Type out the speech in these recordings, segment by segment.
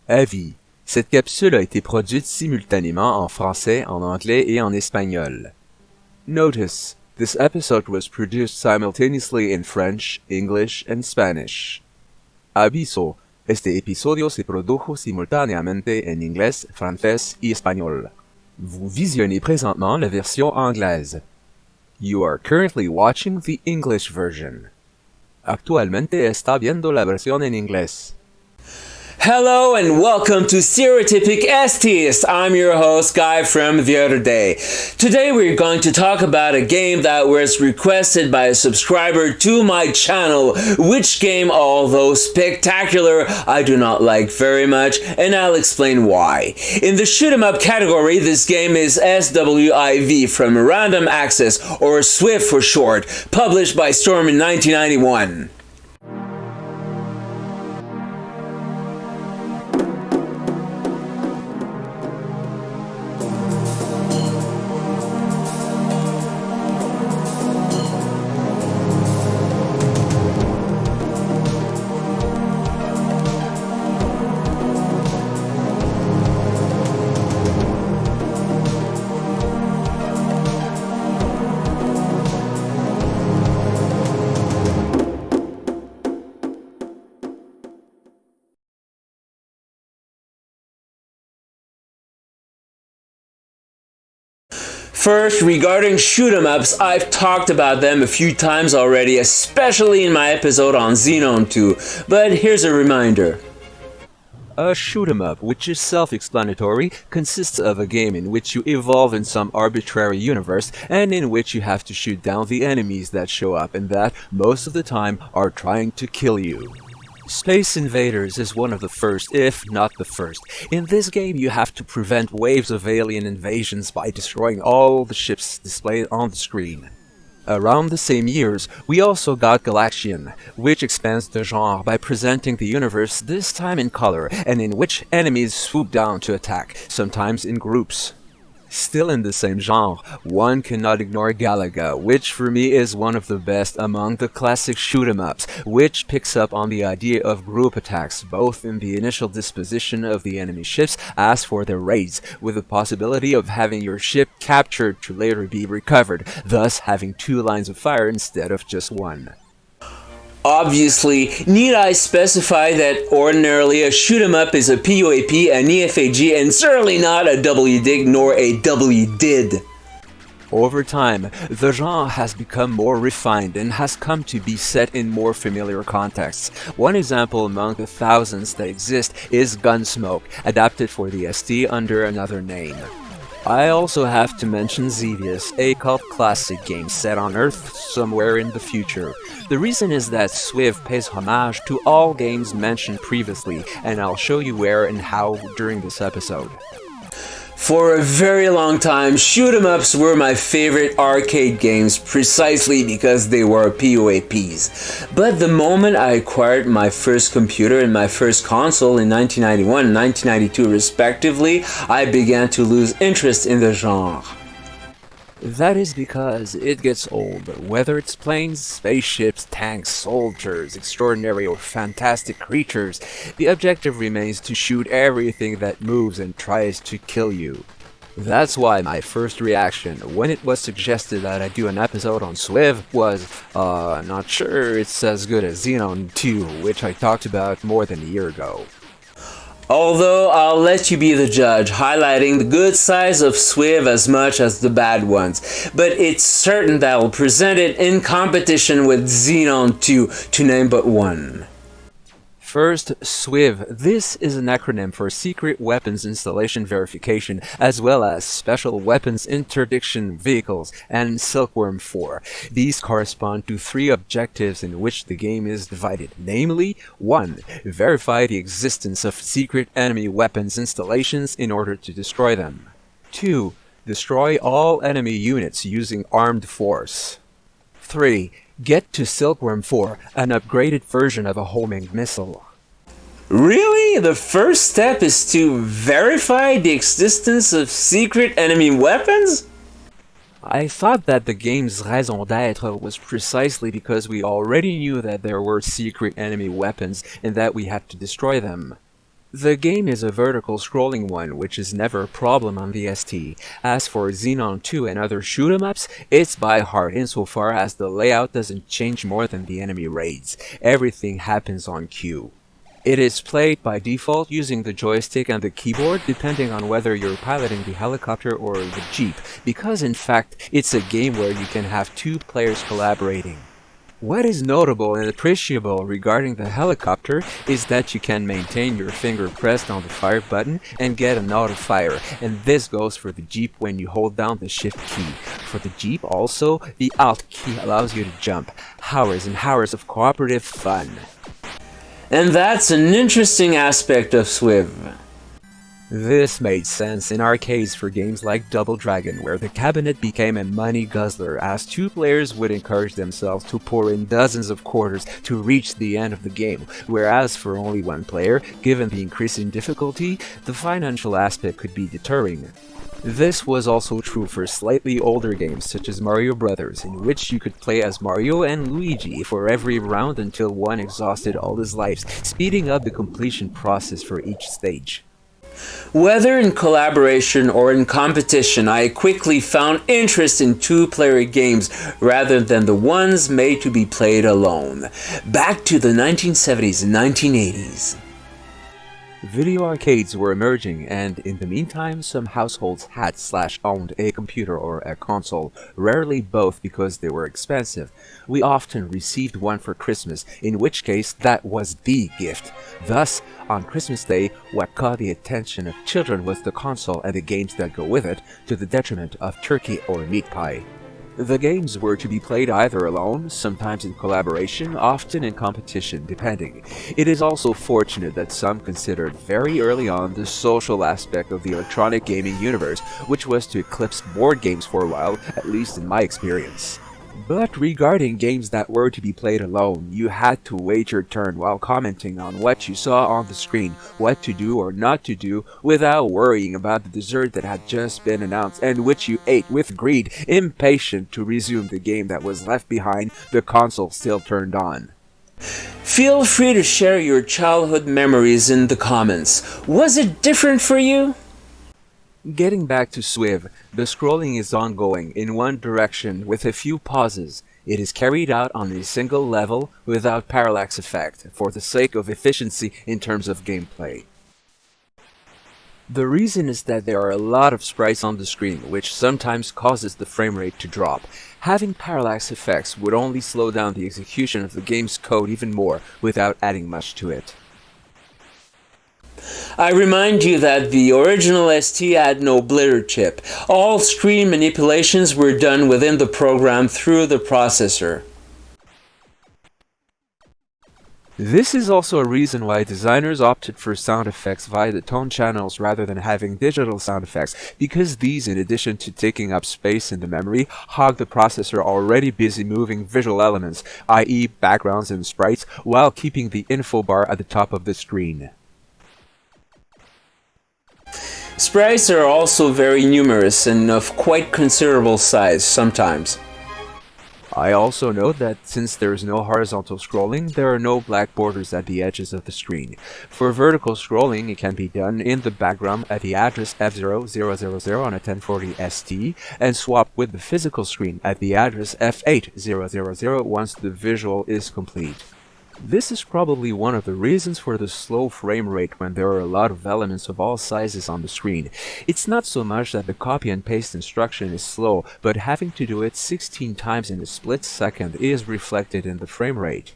Avis. Cette capsule a été produite simultanément en français, en anglais et en espagnol. Notice, this episode was produced simultaneously in French, English, and Spanish. Aviso, este episodio se produjo simultáneamente en inglés, francés y espagnol. Vous visionnez présentement la version anglaise. You are currently watching the English version. Actualmente está viendo la versión en inglés. Hello and welcome to Stereotypic STeist. I'm your host, Guy from the other day. Today we're going to talk about a game that was requested by a subscriber to my channel, which game, although spectacular, I do not like very much, and I'll explain why. In the shoot 'em up category, this game is S.W.I.V from Random Access, or SWIV for short, published by Storm in 1991. First, regarding shoot 'em ups, I've talked about them a few times already, especially in my episode on Xenon 2, but here's a reminder. A shoot 'em up, which is self-explanatory, consists of a game in which you evolve in some arbitrary universe and in which you have to shoot down the enemies that show up and that, most of the time, are trying to kill you. Space Invaders is one of the first, if not the first. In this game, you have to prevent waves of alien invasions by destroying all the ships displayed on the screen. Around the same years, we also got Galaxian, which expands the genre by presenting the universe this time in color, and in which enemies swoop down to attack, sometimes in groups. Still in the same genre, one cannot ignore Galaga, which for me is one of the best among the classic shoot 'em ups, which picks up on the idea of group attacks, both in the initial disposition of the enemy ships as for their raids, with the possibility of having your ship captured to later be recovered, thus having two lines of fire instead of just one. Obviously, need I specify that ordinarily a shoot 'em up is a POAP, an EFAG, and certainly not a WDIG nor a WDID. Over time, the genre has become more refined and has come to be set in more familiar contexts. One example among the thousands that exist is Gunsmoke, adapted for the ST under another name. I also have to mention Xevious, a cult classic game set on Earth somewhere in the future. The reason is that SWIV pays homage to all games mentioned previously, and I'll show you where and how during this episode. For a very long time, shoot 'em ups were my favorite arcade games precisely because they were POAPs. But the moment I acquired my first computer and my first console in 1991 and 1992 respectively, I began to lose interest in the genre. That is because it gets old. Whether it's planes, spaceships, tanks, soldiers, extraordinary or fantastic creatures, the objective remains to shoot everything that moves and tries to kill you. That's why my first reaction, when it was suggested that I do an episode on SWIV, was, not sure it's as good as Xenon 2, which I talked about more than a year ago. Although I'll let you be the judge, highlighting the good sides of SWIV as much as the bad ones, but it's certain that I'll present it in competition with Xenon 2, to name but one. First, SWIV. This is an acronym for Secret Weapons Installation Verification, as well as Special Weapons Interdiction Vehicles and Silkworm 4. These correspond to three objectives in which the game is divided, namely, 1. Verify the existence of secret enemy weapons installations in order to destroy them. 2. Destroy all enemy units using armed force. 3. Get to Silkworm 4, an upgraded version of a homing missile. Really? The first step is to verify the existence of secret enemy weapons? I thought that the game's raison d'être was precisely because we already knew that there were secret enemy weapons and that we had to destroy them. The game is a vertical scrolling one, which is never a problem on the ST. As for Xenon 2 and other shoot-em-ups, it's by heart insofar as the layout doesn't change more than the enemy raids. Everything happens on cue. It is played by default using the joystick and the keyboard depending on whether you're piloting the helicopter or the jeep, because in fact it's a game where you can have two players collaborating. What is notable and appreciable regarding the helicopter is that you can maintain your finger pressed on the fire button and get an auto fire, and this goes for the Jeep when you hold down the shift key. For the Jeep also, the Alt key allows you to jump. Hours and hours of cooperative fun. And that's an interesting aspect of SWIV. This made sense in arcades for games like Double Dragon, where the cabinet became a money guzzler as two players would encourage themselves to pour in dozens of quarters to reach the end of the game, whereas for only one player, given the increasing difficulty, the financial aspect could be deterring. This was also true for slightly older games such as Mario Brothers, in which you could play as Mario and Luigi for every round until one exhausted all his lives, speeding up the completion process for each stage. Whether in collaboration or in competition, I quickly found interest in two-player games rather than the ones made to be played alone. Back to the 1970s and 1980s. Video arcades were emerging, and in the meantime some households had/owned a computer or a console, rarely both because they were expensive. We often received one for Christmas, in which case that was the gift. Thus, on Christmas Day, what caught the attention of children was the console and the games that go with it, to the detriment of turkey or meat pie. The games were to be played either alone, sometimes in collaboration, often in competition, depending. It is also fortunate that some considered very early on the social aspect of the electronic gaming universe, which was to eclipse board games for a while, at least in my experience. But regarding games that were to be played alone, you had to wait your turn while commenting on what you saw on the screen, what to do or not to do, without worrying about the dessert that had just been announced and which you ate with greed, impatient to resume the game that was left behind, the console still turned on. Feel free to share your childhood memories in the comments. Was it different for you? Getting back to SWIV, the scrolling is ongoing in one direction with a few pauses. It is carried out on a single level without parallax effect, for the sake of efficiency in terms of gameplay. The reason is that there are a lot of sprites on the screen, which sometimes causes the frame rate to drop. Having parallax effects would only slow down the execution of the game's code even more, without adding much to it. I remind you that the original ST had no blitter chip. All screen manipulations were done within the program through the processor. This is also a reason why designers opted for sound effects via the tone channels rather than having digital sound effects, because these, in addition to taking up space in the memory, hog the processor already busy moving visual elements, i.e. backgrounds and sprites, while keeping the info bar at the top of the screen. Sprites are also very numerous and of quite considerable size sometimes. I also note that since there is no horizontal scrolling, there are no black borders at the edges of the screen. For vertical scrolling, it can be done in the background at the address F0000 on a 1040 ST, and swap with the physical screen at the address F8000 once the visual is complete. This is probably one of the reasons for the slow frame rate when there are a lot of elements of all sizes on the screen. It's not so much that the copy and paste instruction is slow, but having to do it 16 times in a split second is reflected in the frame rate.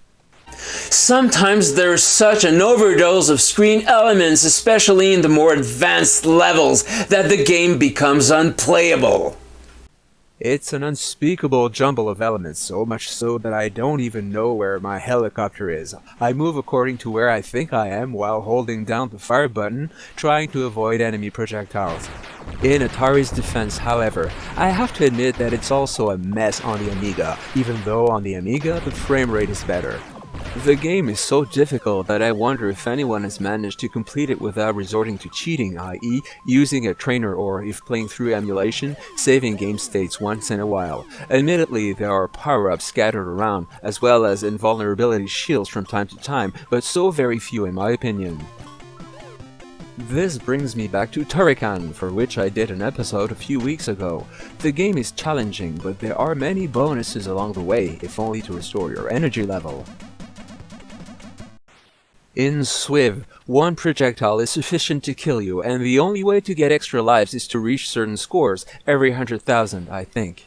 Sometimes there's such an overdose of screen elements, especially in the more advanced levels, that the game becomes unplayable. It's an unspeakable jumble of elements, so much so that I don't even know where my helicopter is. I move according to where I think I am while holding down the fire button, trying to avoid enemy projectiles. In Atari's defense, however, I have to admit that it's also a mess on the Amiga, even though on the Amiga the frame rate is better. The game is so difficult that I wonder if anyone has managed to complete it without resorting to cheating, i.e. using a trainer, or if playing through emulation, saving game states once in a while. Admittedly, there are power-ups scattered around, as well as invulnerability shields from time to time, but so very few in my opinion. This brings me back to Turrican, for which I did an episode a few weeks ago. The game is challenging, but there are many bonuses along the way, if only to restore your energy level. In SWIV, one projectile is sufficient to kill you, and the only way to get extra lives is to reach certain scores, every 100,000, I think.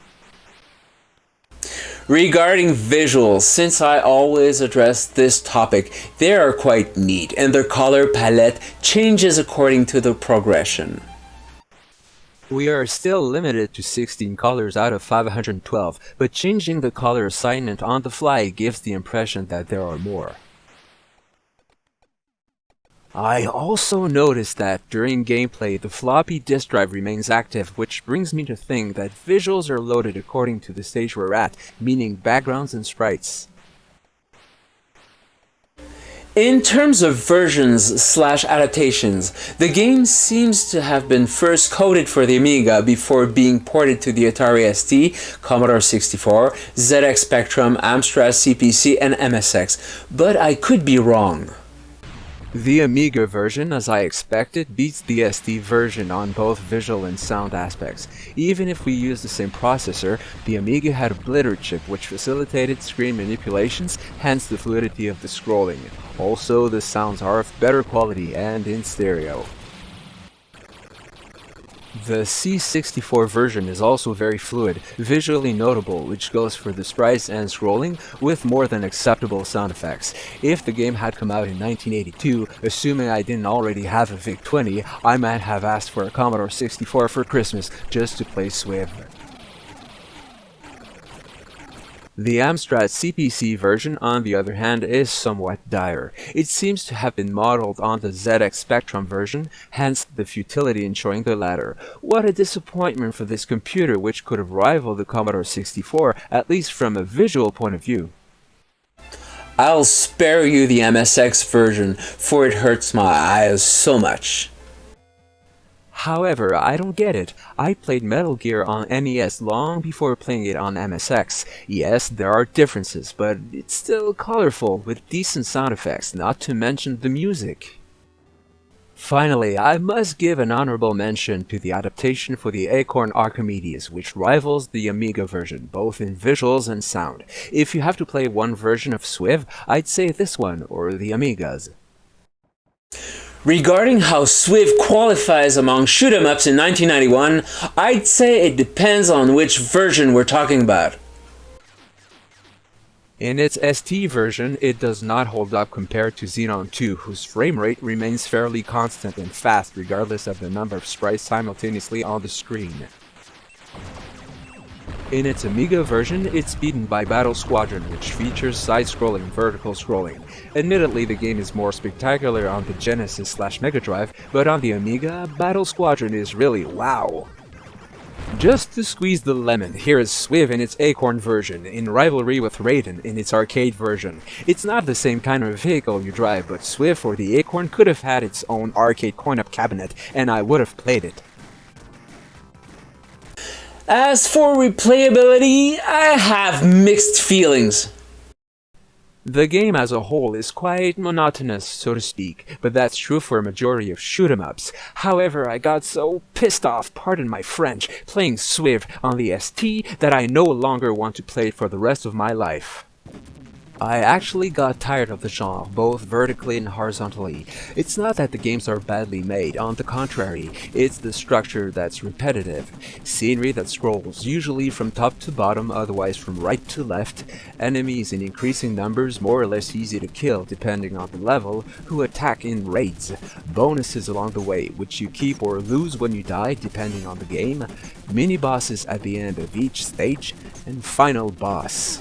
Regarding visuals, since I always address this topic, they are quite neat, and their color palette changes according to the progression. We are still limited to 16 colors out of 512, but changing the color assignment on the fly gives the impression that there are more. I also noticed that during gameplay the floppy disk drive remains active, which brings me to think that visuals are loaded according to the stage we're at, meaning backgrounds and sprites. In terms of versions/adaptations, the game seems to have been first coded for the Amiga before being ported to the Atari ST, Commodore 64, ZX Spectrum, Amstrad CPC, and MSX, but I could be wrong. The Amiga version, as I expected, beats the ST version on both visual and sound aspects. Even if we use the same processor, the Amiga had a blitter chip which facilitated screen manipulations, hence the fluidity of the scrolling. Also, the sounds are of better quality and in stereo. The C64 version is also very fluid, visually notable, which goes for the sprites and scrolling, with more than acceptable sound effects. If the game had come out in 1982, assuming I didn't already have a VIC-20, I might have asked for a Commodore 64 for Christmas just to play SWIV. The Amstrad CPC version, on the other hand, is somewhat dire. It seems to have been modeled on the ZX Spectrum version, hence the futility in showing the latter. What a disappointment for this computer, which could have rivaled the Commodore 64, at least from a visual point of view. I'll spare you the MSX version, for it hurts my eyes so much. However, I don't get it. I played Metal Gear on NES long before playing it on MSX. Yes, there are differences, but it's still colorful with decent sound effects, not to mention the music. Finally, I must give an honorable mention to the adaptation for the Acorn Achimedes, which rivals the Amiga version, both in visuals and sound. If you have to play one version of SWIV, I'd say this one, or the Amiga's. Regarding how SWIV qualifies among shoot-em-ups in 1991, I'd say it depends on which version we're talking about. In its ST version, it does not hold up compared to Xenon 2, whose frame rate remains fairly constant and fast regardless of the number of sprites simultaneously on the screen. In its Amiga version, it's beaten by Battle Squadron, which features side-scrolling vertical scrolling. Admittedly, the game is more spectacular on the Genesis/Mega Drive, but on the Amiga, Battle Squadron is really wow. Just to squeeze the lemon, here is SWIV in its Acorn version, in rivalry with Raiden in its arcade version. It's not the same kind of vehicle you drive, but SWIV for the Acorn could have had its own arcade coin-op cabinet, and I would have played it. As for replayability, I have mixed feelings. The game as a whole is quite monotonous, so to speak, but that's true for a majority of shoot-em-ups. However, I got so pissed off, pardon my French, playing SWIV on the ST that I no longer want to play it for the rest of my life. I actually got tired of the genre, both vertically and horizontally. It's not that the games are badly made, on the contrary, it's the structure that's repetitive. Scenery that scrolls, usually from top to bottom, otherwise from right to left. Enemies in increasing numbers, more or less easy to kill depending on the level, who attack in raids. Bonuses along the way, which you keep or lose when you die depending on the game. Mini-bosses at the end of each stage, and final boss.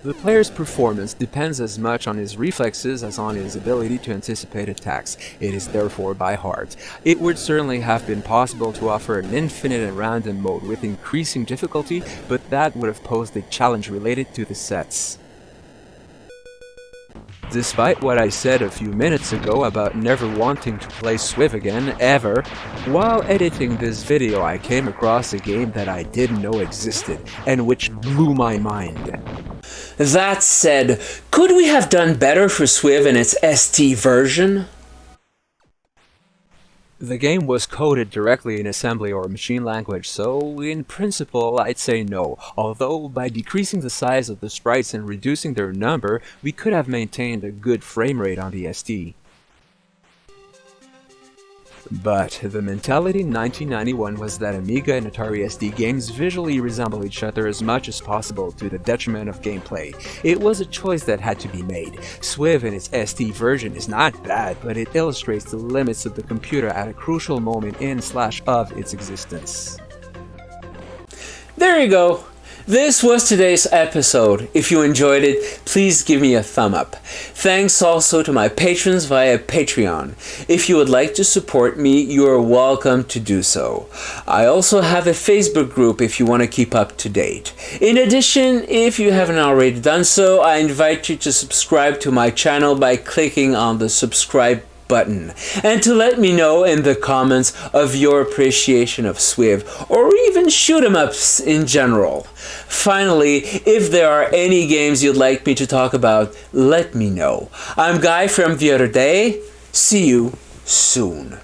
The player's performance depends as much on his reflexes as on his ability to anticipate attacks. It is therefore by heart. It would certainly have been possible to offer an infinite and random mode with increasing difficulty, but that would have posed a challenge related to the sets. Despite what I said a few minutes ago about never wanting to play SWIV again, ever, while editing this video I came across a game that I didn't know existed, and which blew my mind. That said, could we have done better for SWIV in its ST version? The game was coded directly in assembly or machine language, so in principle I'd say no, although by decreasing the size of the sprites and reducing their number, we could have maintained a good frame rate on the ST. But the mentality in 1991 was that Amiga and Atari ST games visually resemble each other as much as possible to the detriment of gameplay. It was a choice that had to be made. SWIV in its ST version is not bad, but it illustrates the limits of the computer at a crucial moment in/of its existence. There you go. This was today's episode. If you enjoyed it, please give me a thumb up. Thanks also to my patrons via Patreon. If you would like to support me, you are welcome to do so. I also have a Facebook group if you want to keep up to date. In addition, if you haven't already done so, I invite you to subscribe to my channel by clicking on the subscribe button, and to let me know in the comments of your appreciation of SWIV or even shoot 'em ups in general. Finally, if there are any games you'd like me to talk about, let me know. I'm Guy from the other day. See you soon.